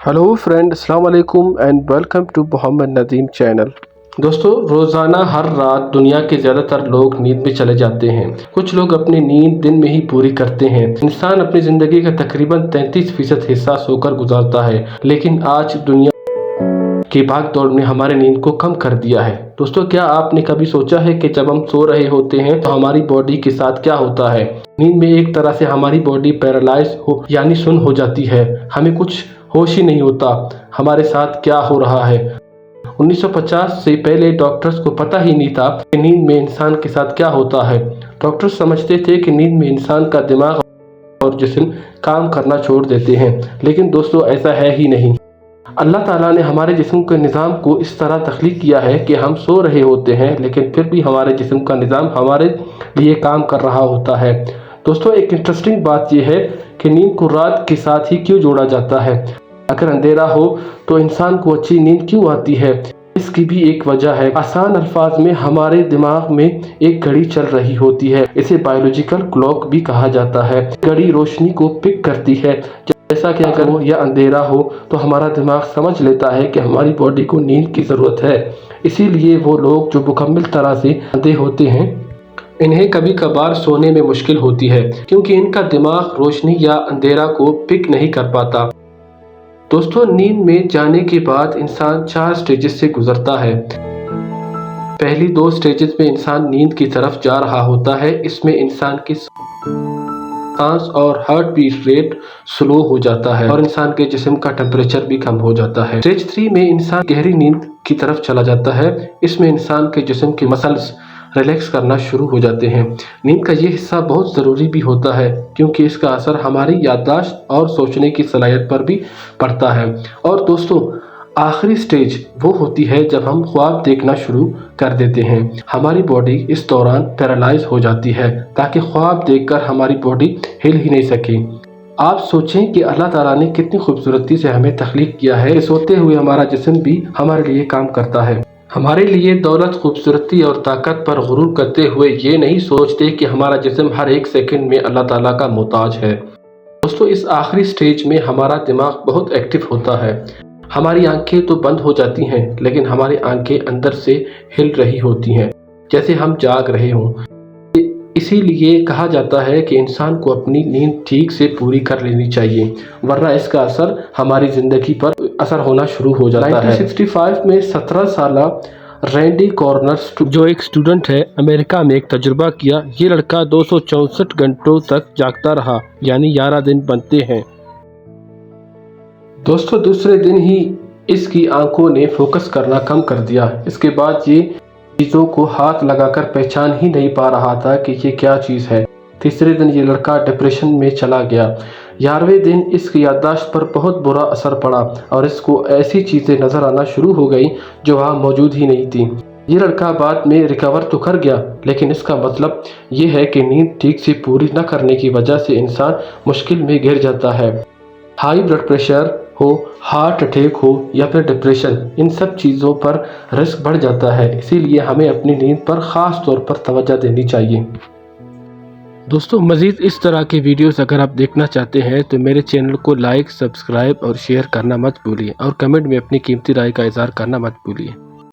Hello friend, अस्सलाम वालेकुम and welcome to Mohammad Nadeem channel. दोस्तों, रोज़ाना हर रात दुनिया के ज़्यादातर लोग नींद में चले जाते हैं। कुछ लोग अपनी नींद दिन में ही पूरी करते हैं। इंसान अपनी ज़िंदगी का तकरीबन 33% हिस्सा सोकर गुजारता है, लेकिन आज दुनिया की भाग दौड़ ने हमारे नींद को कम कर दिया है। दोस्तों, क्या आपने कभी सोचा है कि जब हम सो रहे होते हैं तो हमारी बॉडी के साथ क्या होता है? नींद में एक तरह से हमारी बॉडी पैरालाइज हो यानी सुन्न हो जाती है। हमें कुछ होश ही नहीं होता हमारे साथ क्या हो रहा है। 1950 से पहले डॉक्टर्स को पता ही नहीं था कि नींद में इंसान के साथ क्या होता है। डॉक्टर्स समझते थे कि नींद में इंसान का दिमाग और जिस्म काम करना छोड़ देते हैं, लेकिन दोस्तों ऐसा है ही नहीं। अल्लाह ताला ने हमारे जिस्म के निज़ाम को इस तरह तख्लीक किया है कि हम सो रहे होते हैं, लेकिन फिर भी हमारे जिस्म का निज़ाम हमारे लिए काम कर रहा होता है। दोस्तों, एक इंटरेस्टिंग बात यह है कि नींद को रात के साथ ही क्यों जोड़ा जाता है। अगर अंधेरा हो तो इंसान को अच्छी नींद क्यों आती है? इसकी भी एक वजह है। आसान अल्फाज में हमारे दिमाग में एक घड़ी चल रही होती है। इसे बायोलॉजिकल क्लॉक भी कहा जाता है। घड़ी रोशनी को पिक करती है। जैसा कि अगर वो या अंधेरा हो तो हमारा दिमाग समझ लेता है कि हमारी बॉडी को नींद की ज़रूरत है। इसीलिए वो लोग जो मुकम्मल तरह से अंधे होते हैं, इन्हें कभी कभार सोने में मुश्किल होती है, क्योंकि इनका दिमाग रोशनी या अंधेरा को पिक नहीं कर पाता। दोस्तों, नींद में जाने के बाद इंसान 4 स्टेजेस से गुजरता है। पहली 2 स्टेजेस में इंसान नींद की तरफ जा रहा होता है। इसमें इंसान की सांस और हार्ट बीट रेट स्लो हो जाता है और इंसान के जिस्म का टेम्परेचर भी कम हो जाता है। स्टेज 3 में इंसान गहरी नींद की तरफ चला जाता है। इसमें इंसान के जिस्म के मसल्स रिलैक्स करना शुरू हो जाते हैं। नींद का ये हिस्सा बहुत ज़रूरी भी होता है, क्योंकि इसका असर हमारी याददाश्त और सोचने की सलाहियत पर भी पड़ता है। और दोस्तों, आखिरी स्टेज वो होती है जब हम ख्वाब देखना शुरू कर देते हैं। हमारी बॉडी इस दौरान पैरालाइज हो जाती है, ताकि ख्वाब देखकर हमारी बॉडी हिल ही नहीं सके। आप सोचें कि अल्लाह ताला ने कितनी खूबसूरती से हमें तख्लीक किया है कि सोते हुए हमारा जिस्म भी हमारे लिए काम करता है। हमारे लिए दौलत, खूबसूरती और ताकत पर गुरूर करते हुए ये नहीं सोचते कि हमारा जिस्म हर एक सेकंड में अल्लाह ताला का मोहताज है। दोस्तों, इस आखिरी स्टेज में हमारा दिमाग बहुत एक्टिव होता है। हमारी आंखें तो बंद हो जाती हैं, लेकिन हमारी आंखें अंदर से हिल रही होती हैं, जैसे हम जाग रहे हों। इसीलिए कहा जाता है कि इंसान को अपनी नींद ठीक से पूरी कर लेनी चाहिए, वरना इसका असर हमारी ज़िंदगी पर असर होना शुरू हो जाता है। 1965 में 17 साला रैंडी कॉर्नर्स, जो एक स्टूडेंट है, अमेरिका में एक तजुर्बा किया। ये लड़का 264 घंटों तक जागता रहा, यानी 11 दिन बनते हैं। दोस्तों, दूसरे दिन ही इसकी आंखों ने फोकस करना कम कर दिया। इसके बाद ये चीज़ों को हाथ लगाकर पहचान ही नहीं पा रहा था कि ये क्या चीज़ है। तीसरे दिन ये लड़का डिप्रेशन में चला गया। 11वें दिन इसकी याददाश्त पर बहुत बुरा असर पड़ा और इसको ऐसी चीज़ें नज़र आना शुरू हो गई जो वहाँ मौजूद ही नहीं थी। ये लड़का बाद में रिकवर तो कर गया, लेकिन इसका मतलब ये है कि नींद ठीक से पूरी न करने की वजह से इंसान मुश्किल में घिर जाता है। हाई ब्लड प्रेशर हो, हार्ट अटैक हो या फिर डिप्रेशन, इन सब चीज़ों पर रिस्क बढ़ जाता है। इसीलिए हमें अपनी नींद पर ख़ास तौर पर तवज्जो देनी चाहिए। दोस्तों, मज़ीद इस तरह के वीडियोस अगर आप देखना चाहते हैं तो मेरे चैनल को लाइक, सब्सक्राइब और शेयर करना मत भूलिए, और कमेंट में अपनी कीमती राय का इज़हार करना मत भूलिए।